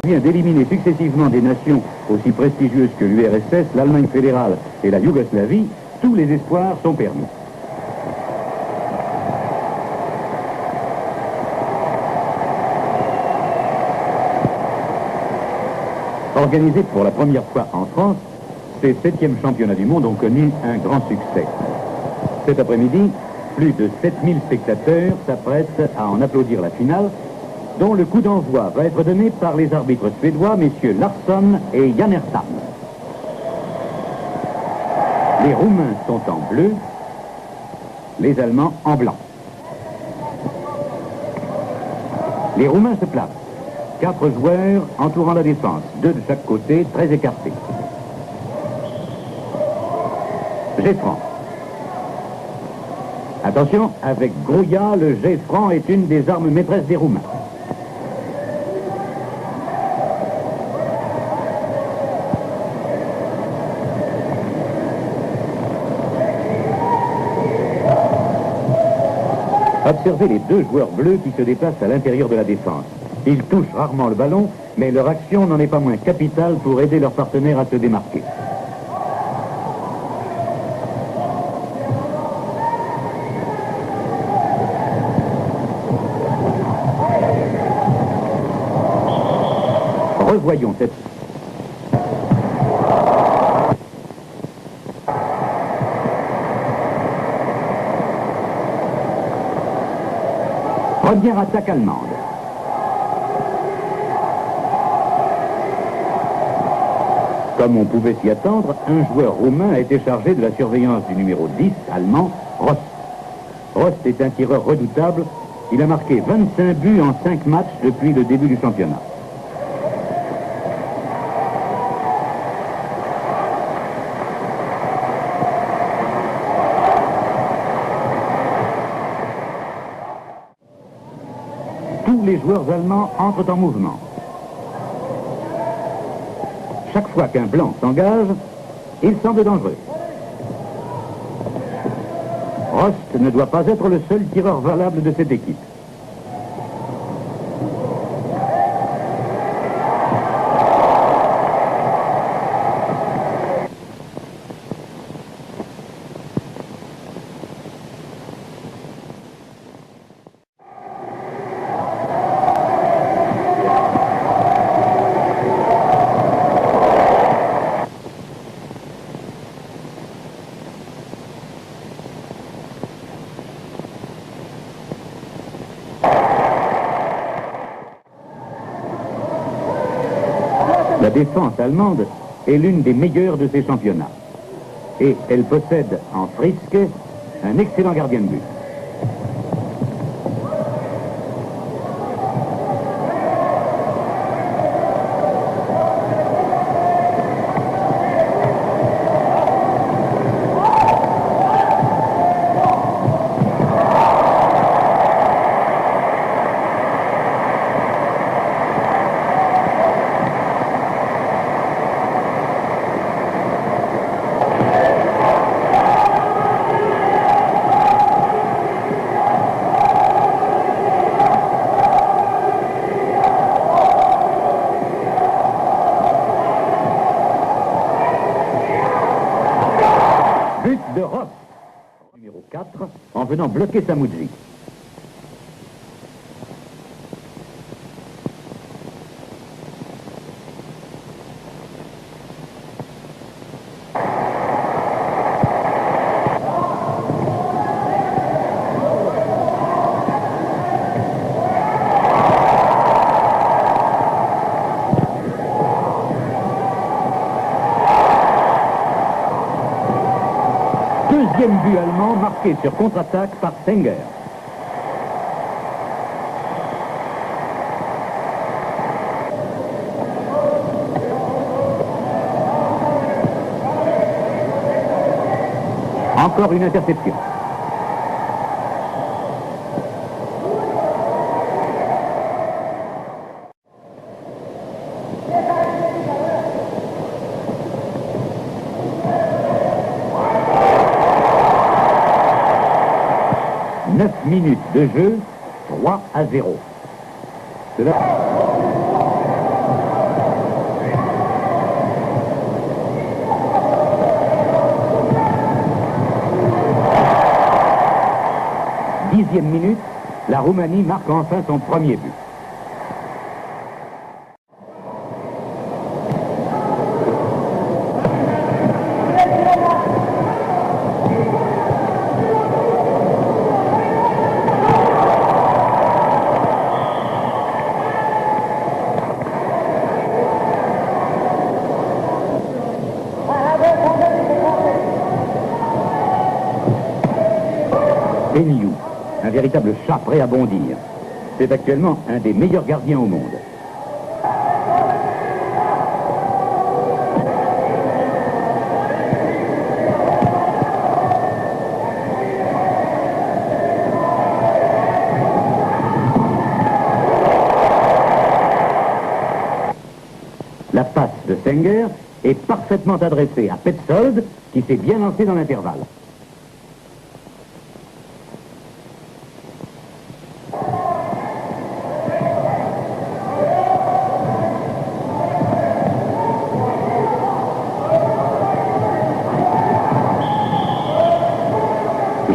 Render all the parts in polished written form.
vient d'éliminer successivement des nations aussi prestigieuses que l'URSS, l'Allemagne fédérale et la Yougoslavie, tous les espoirs sont permis. Organisés pour la première fois en France, ces 7e championnats du monde ont connu un grand succès. Cet après-midi, plus de 7000 spectateurs s'apprêtent à en applaudir la finale, dont le coup d'envoi va être donné par les arbitres suédois, messieurs Larsson et Janertam. Les Roumains sont en bleu, les Allemands en blanc. Les Roumains se placent. 4 joueurs entourant la défense, 2 de chaque côté, très écartés. Jet franc. Attention, avec Grouillat, le jet franc est une des armes maîtresses des Roumains. Observez les 2 joueurs bleus qui se déplacent à l'intérieur de la défense. Ils touchent rarement le ballon, mais leur action n'en est pas moins capitale pour aider leurs partenaires à se démarquer. Revoyons cette... Première attaque allemande. Comme on pouvait s'y attendre, un joueur roumain a été chargé de la surveillance du numéro 10, allemand, Rost. Rost est un tireur redoutable. Il a marqué 25 buts en 5 matchs depuis le début du championnat. Tous les joueurs allemands entrent en mouvement. Chaque fois qu'un blanc s'engage, il semble dangereux. Rost ne doit pas être le seul tireur valable de cette équipe. La défense allemande est l'une des meilleures de ces championnats. Et elle possède en Friske un excellent gardien de but. But de Rost, numéro 4, en venant bloquer Samoudzic. Deuxième but allemand marqué sur contre-attaque par Stenger. Encore une interception. Neuf minutes de jeu, 3-0. 10e minute, la Roumanie marque enfin son premier but. Beniou, un véritable chat prêt à bondir. C'est actuellement un des meilleurs gardiens au monde. La passe de Senger est parfaitement adressée à Petzold, qui s'est bien lancé dans l'intervalle.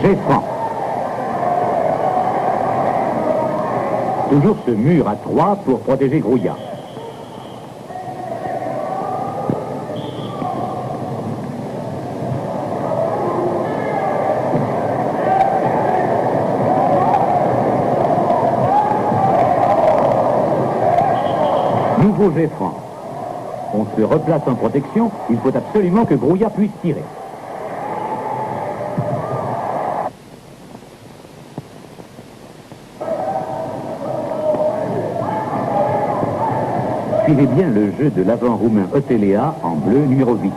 Geffran. Toujours ce mur à 3 pour protéger Grouillat. Nouveau Geffran. On se replace en protection. Il faut absolument que Grouillat puisse tirer. Suivez bien le jeu de l'avant roumain Otelea en bleu numéro 8.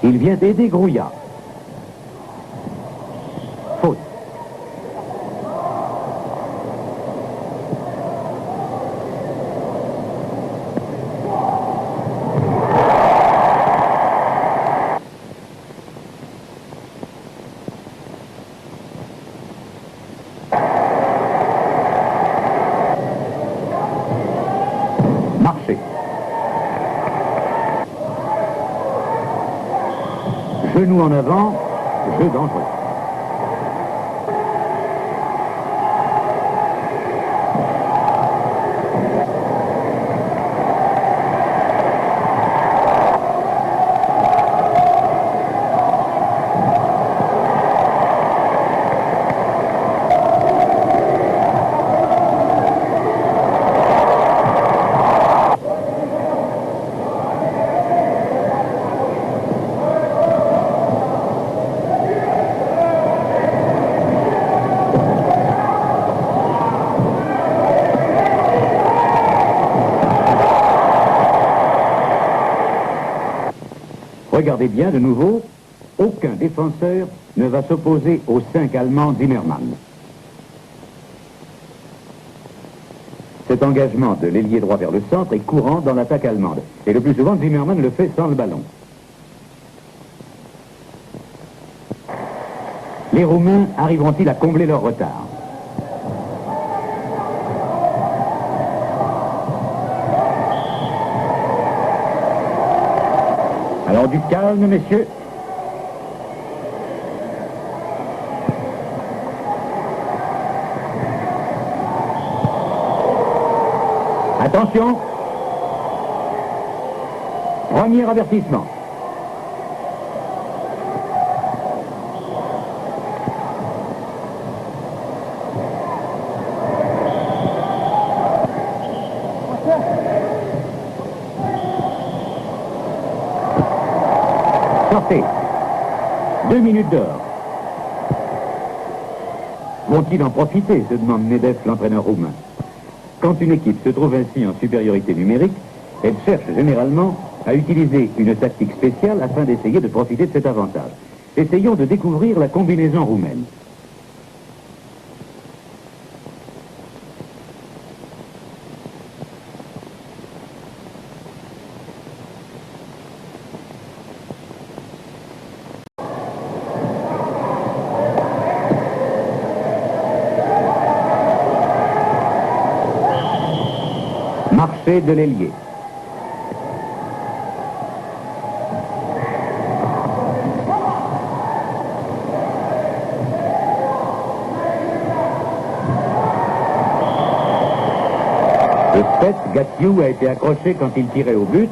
Il vient aider Grouillat. Faute. Marché. Genou en avant, jeu dangereux. Regardez bien de nouveau, aucun défenseur ne va s'opposer aux 5 Allemands Zimmermann. Cet engagement de l'ailier droit vers le centre est courant dans l'attaque allemande. Et le plus souvent, Zimmermann le fait sans le ballon. Les Roumains arriveront-ils à combler leur retard? Alors du calme, messieurs. Attention. Premier avertissement. Sortez. 2 minutes d'or. Vont-ils en profiter, se demande Nedef, l'entraîneur roumain. Quand une équipe se trouve ainsi en supériorité numérique, elle cherche généralement à utiliser une tactique spéciale afin d'essayer de profiter de cet avantage. Essayons de découvrir la combinaison roumaine. Marché de l'ailier. De fait, Gathiou a été accroché quand il tirait au but.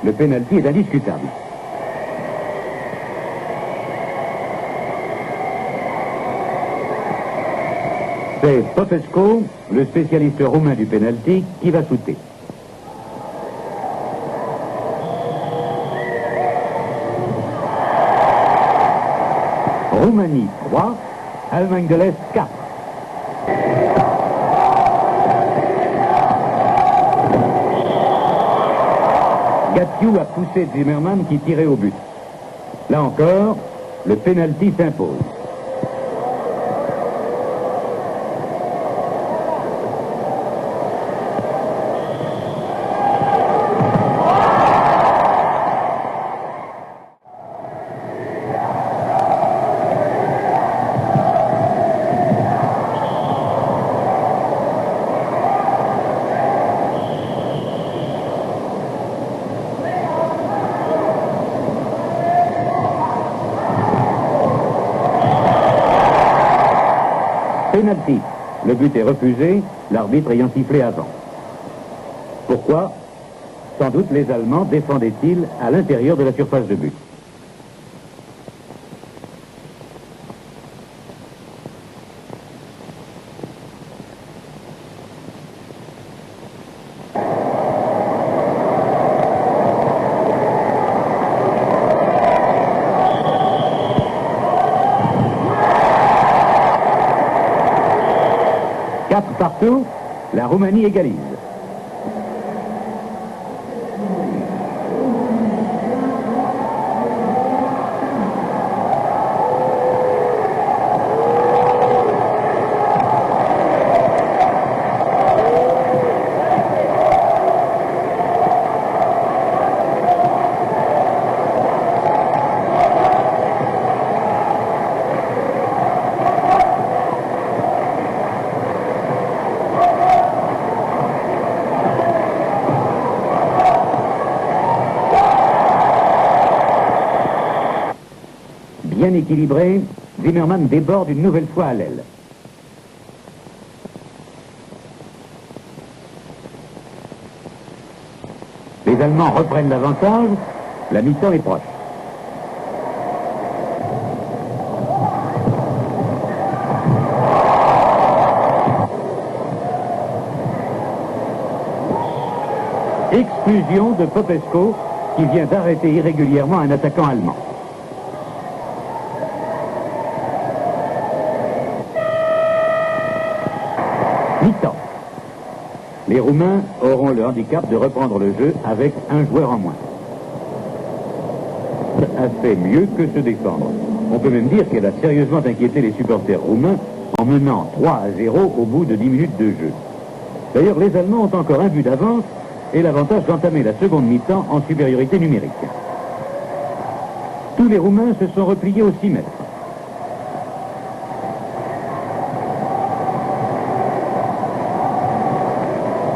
Le pénalty est indiscutable. C'est Popescu, le spécialiste roumain du pénalty, qui va shooter. Roumanie 3, Allemagne de l'Est 4. Gathiou a poussé Zimmermann qui tirait au but. Là encore, le pénalty s'impose. Penalty. Le but est refusé, l'arbitre ayant sifflé avant. Pourquoi? Sans doute les Allemands défendaient-ils à l'intérieur de la surface de but. Partout, la Roumanie égalise. Bien équilibré, Zimmermann déborde une nouvelle fois à l'aile. Les Allemands reprennent l'avantage, la mi-temps est proche. Exclusion de Popescu qui vient d'arrêter irrégulièrement un attaquant allemand. Mi-temps. Les Roumains auront le handicap de reprendre le jeu avec un joueur en moins. A fait mieux que se défendre. On peut même dire qu'elle a sérieusement inquiété les supporters roumains en menant 3-0 au bout de 10 minutes de jeu. D'ailleurs, les Allemands ont encore un but d'avance et l'avantage d'entamer la seconde mi-temps en supériorité numérique. Tous les Roumains se sont repliés aux 6 mètres.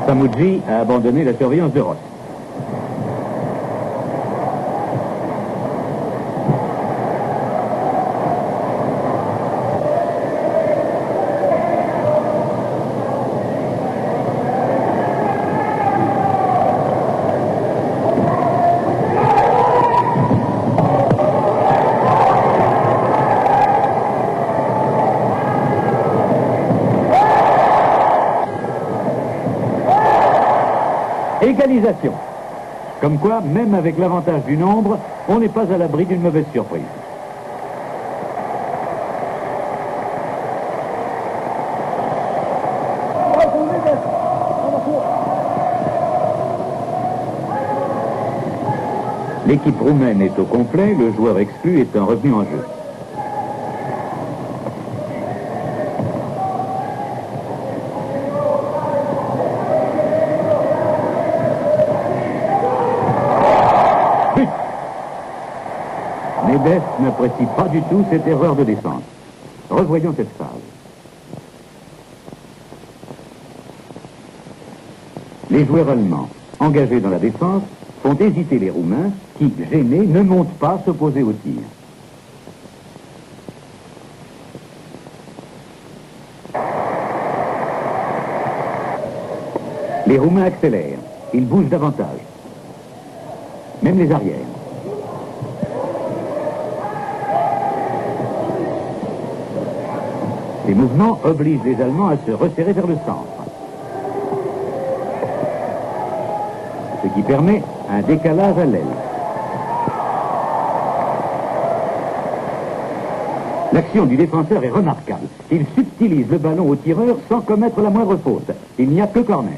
Samouji a abandonné la surveillance de Ross. Égalisation. Comme quoi, même avec l'avantage du nombre, on n'est pas à l'abri d'une mauvaise surprise. L'équipe roumaine est au complet, le joueur exclu étant revenu en jeu. Nedes n'apprécie pas du tout cette erreur de défense. Revoyons cette phase. Les joueurs allemands, engagés dans la défense, font hésiter les Roumains qui, gênés, ne montent pas s'opposer au tir. Les Roumains accélèrent. Ils bougent davantage. Même les arrières. Ces mouvements obligent les Allemands à se resserrer vers le centre. Ce qui permet un décalage à l'aile. L'action du défenseur est remarquable. Il subtilise le ballon au tireur sans commettre la moindre faute. Il n'y a que corner.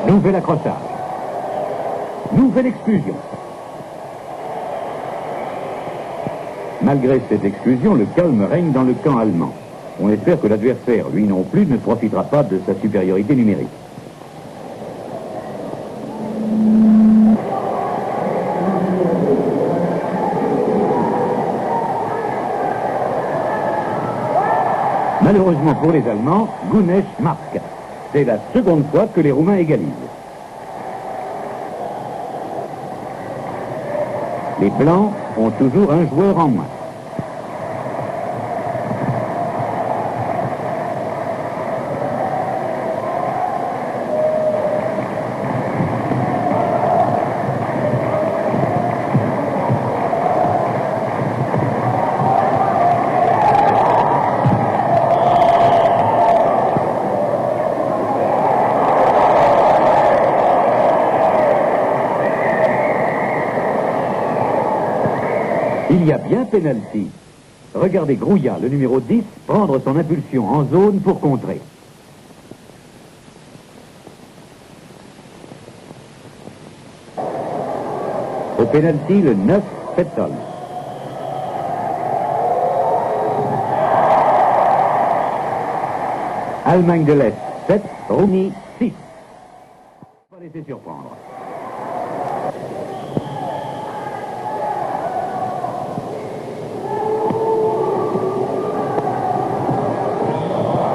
Nouvel accrochage. Nouvelle exclusion. Malgré cette exclusion, le calme règne dans le camp allemand. On espère que l'adversaire, lui non plus, ne profitera pas de sa supériorité numérique. Malheureusement pour les Allemands, Gunesch marque. C'est la seconde fois que les Roumains égalisent. Les Blancs ont toujours un joueur en moins. Il y a bien pénalty. Regardez Grouillat, le numéro 10, prendre son impulsion en zone pour contrer. Au pénalty, le 9, Petzold. Allemagne de l'Est, 7, Roumanie, 6. On va laisser surprendre.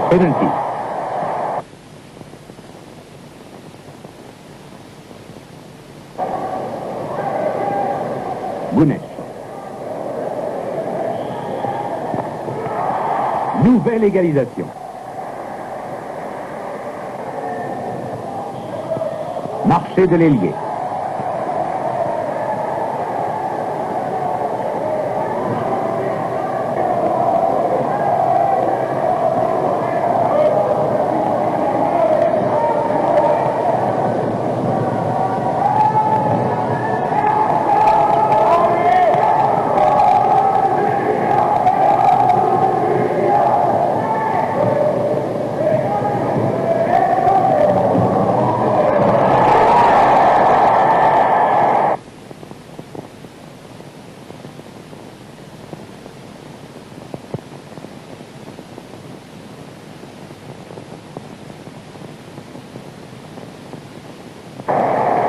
Penalty. Gunesch. Nouvelle égalisation. Marché de l'ailier.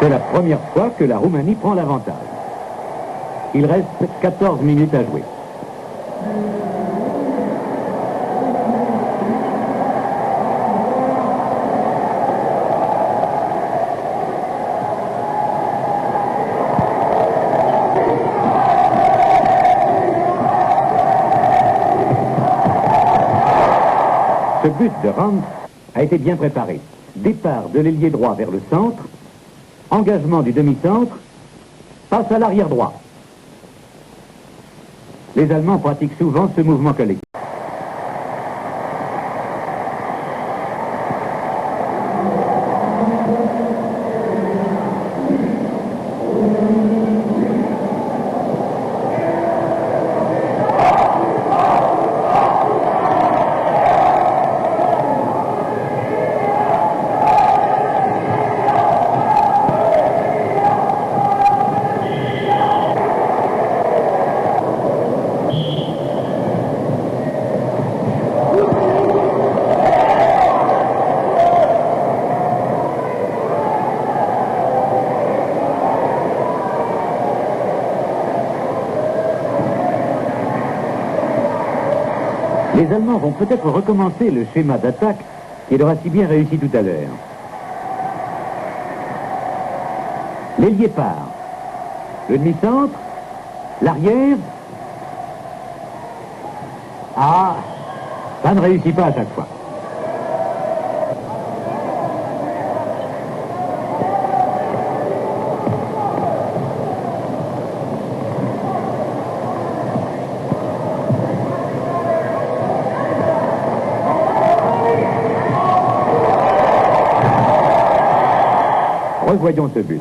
C'est la première fois que la Roumanie prend l'avantage. Il reste 14 minutes à jouer. Ce but de Ranz a été bien préparé. Départ de l'ailier droit vers le centre, engagement du demi-centre, passe à l'arrière droit. Les Allemands pratiquent souvent ce mouvement collectif. Les Allemands vont peut-être recommencer le schéma d'attaque qui leur a si bien réussi tout à l'heure. L'ailier part. Le demi-centre. L'arrière. Ah, ça ne réussit pas à chaque fois. Revoyons ce but.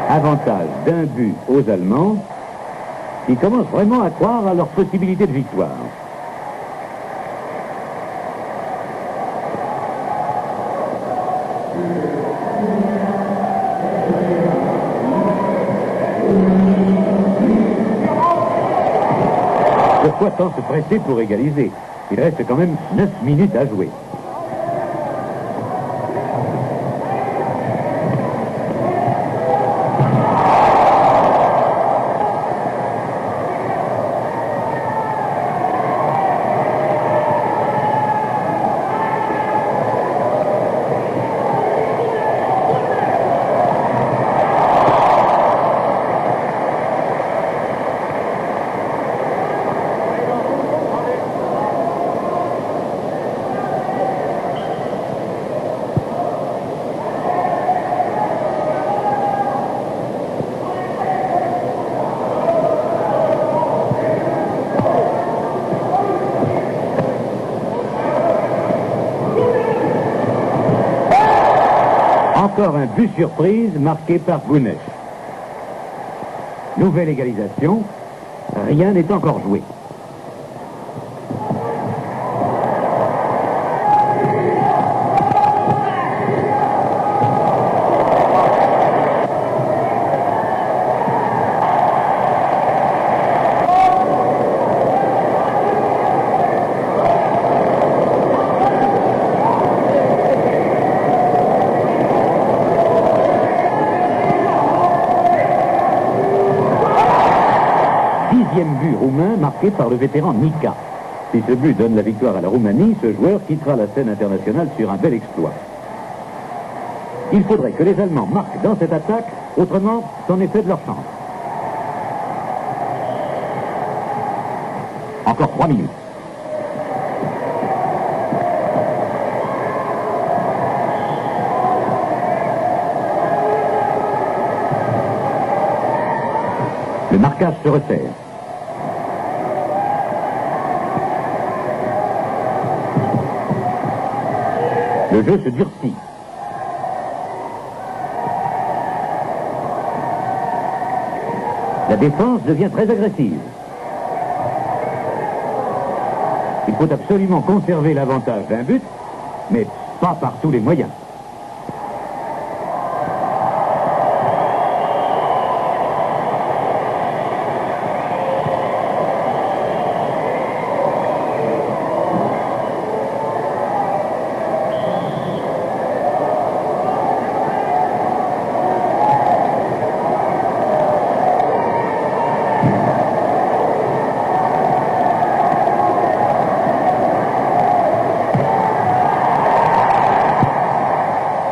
Avantage d'un but aux Allemands qui commencent vraiment à croire à leur possibilité de victoire. Pourquoi tant se presser pour égaliser? Il reste quand même 9 minutes à jouer. Encore un but surprise marqué par Gounesh. Nouvelle égalisation. Rien n'est encore joué. Dixième but roumain marqué par le vétéran Nika. Si ce but donne la victoire à la Roumanie, ce joueur quittera la scène internationale sur un bel exploit. Il faudrait que les Allemands marquent dans cette attaque, autrement, c'en est fait de leur chance. Encore 3 minutes. Le marquage se resserre. Le jeu se durcit. La défense devient très agressive. Il faut absolument conserver l'avantage d'un but, mais pas par tous les moyens.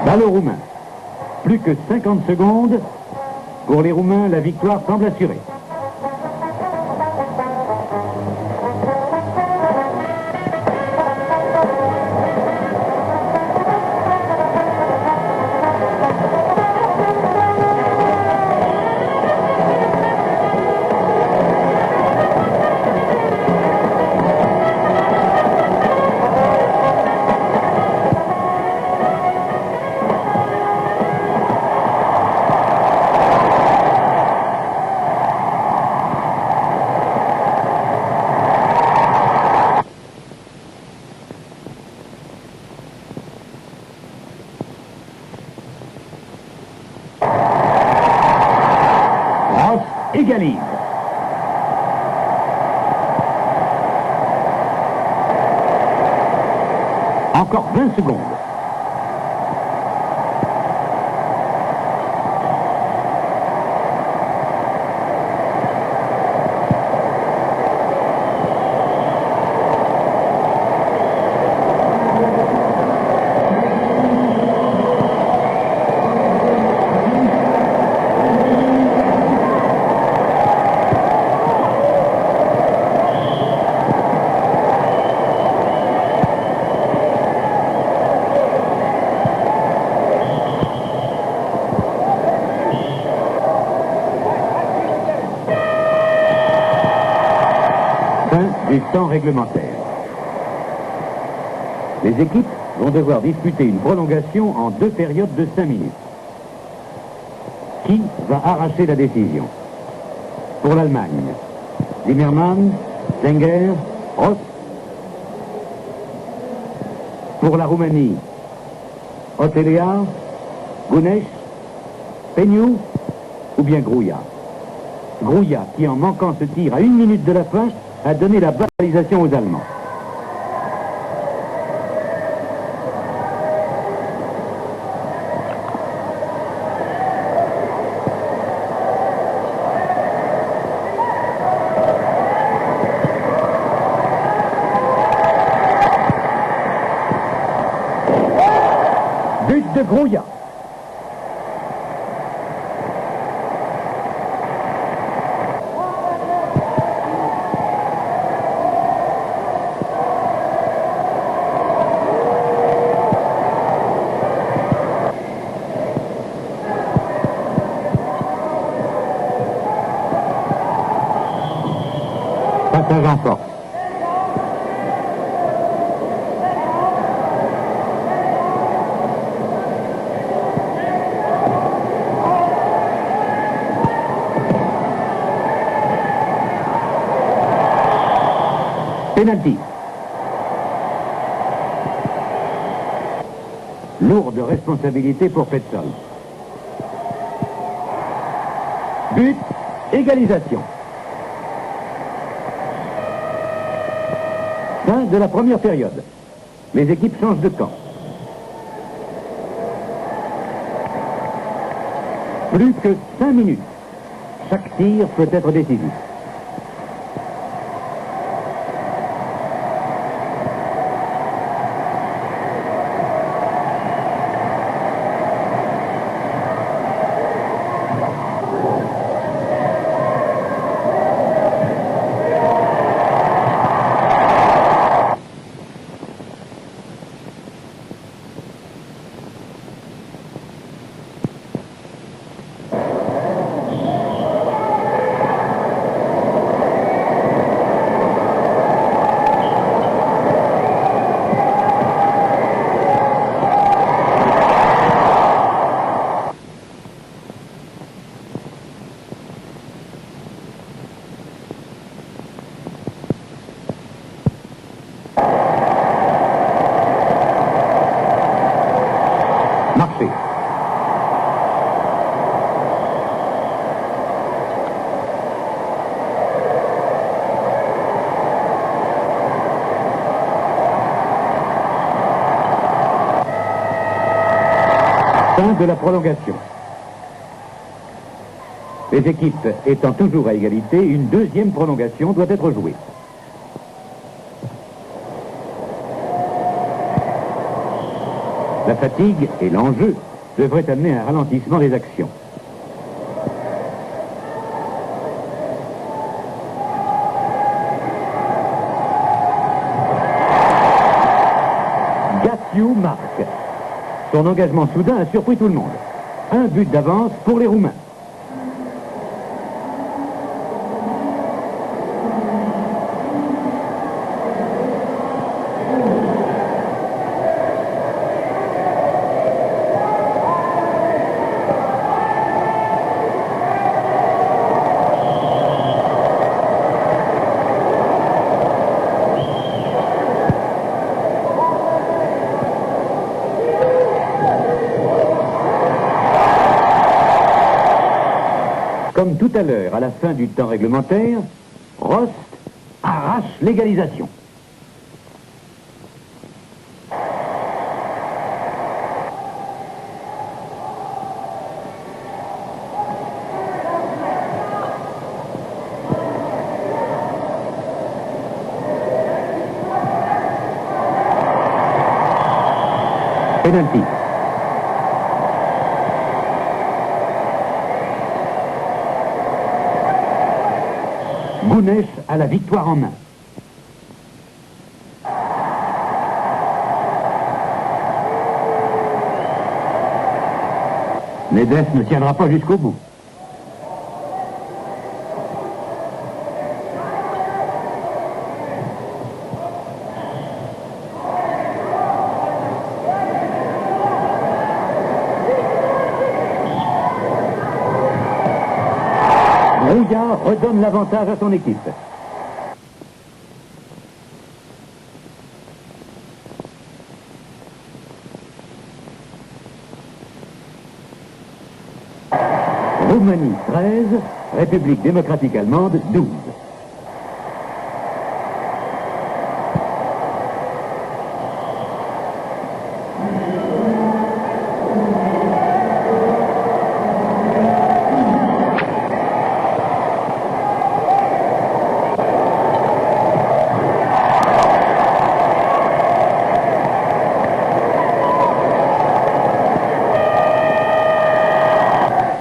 Balle aux Roumains. Plus que 50 secondes. Pour les Roumains, la victoire semble assurée. Égalise. Encore 20 secondes. temps réglementaire. Les équipes vont devoir disputer une prolongation en 2 périodes de 5 minutes. Qui va arracher la décision? Pour l'Allemagne, Zimmermann, Stenger, Ross. Pour la Roumanie, Otelea, Gunesh, Peignou ou bien Grouillat. Grouillat, qui en manquant ce tir à 1 minute de la fin, a donné la banalisation aux Allemands. But de Grouillat. Passage en force. Penalty. Lourde responsabilité pour Petzold. But, égalisation. Fin de la première période. Les équipes changent de camp. Plus que 5 minutes. Chaque tir peut être décisif. Marché. Fin de la prolongation. Les équipes étant toujours à égalité, une deuxième prolongation doit être jouée. La fatigue et l'enjeu devraient amener un ralentissement des actions. Gassiou marque. Son engagement soudain a surpris tout le monde. Un but d'avance pour les Roumains. Comme tout à l'heure, à la fin du temps réglementaire, Rost arrache l'égalisation. Penalty. Gunesh a la victoire en main. Nedes ne tiendra pas jusqu'au bout. Mondia redonne l'avantage à son équipe. Roumanie 13, République démocratique allemande 12.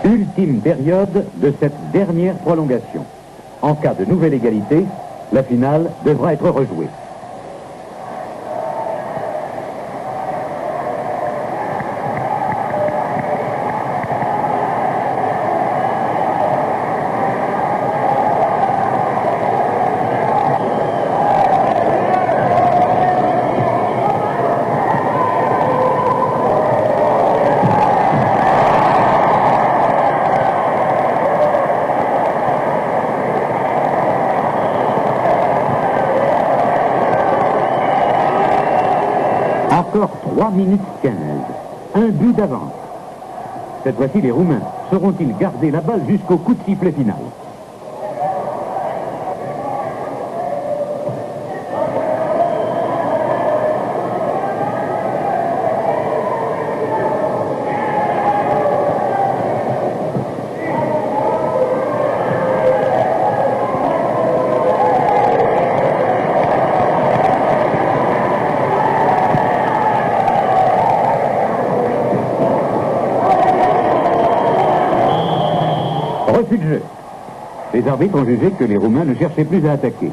Ultime période de cette dernière prolongation. En cas de nouvelle égalité, la finale devra être rejouée. Encore 3 minutes 15. Un but d'avance. Cette fois-ci, les Roumains sauront-ils garder la balle jusqu'au coup de sifflet final? Refus de jeu. Les arbitres ont jugé que les Roumains ne cherchaient plus à attaquer.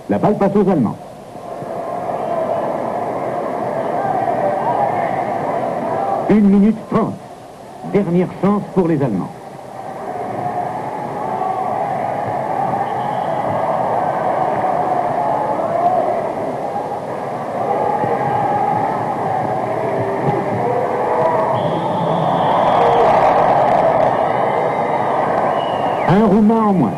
La balle passe aux Allemands. Une minute 30. Dernière chance pour les Allemands. Un Roumain en moins.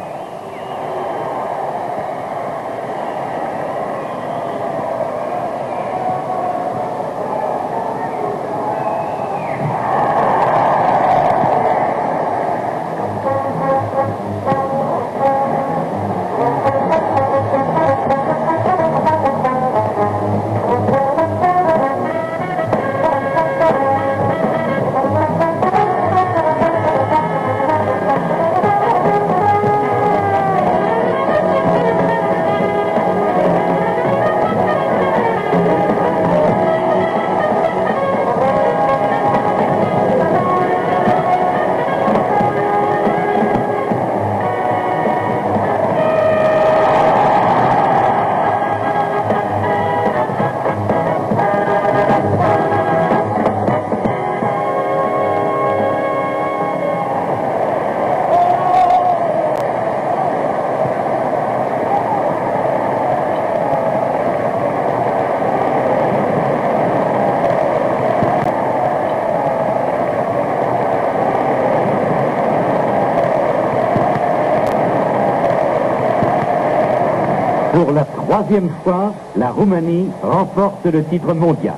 Pour la troisième fois, la Roumanie remporte le titre mondial.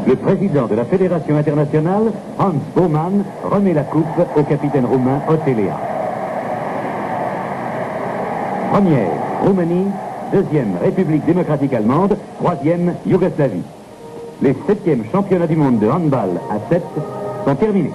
Le président de la Fédération internationale, Hans Baumann, remet la coupe au capitaine roumain Oțelea. Première, Roumanie. Deuxième, République démocratique allemande. Troisième, Yougoslavie. Les 7e championnats du monde de handball à 7 sont terminés.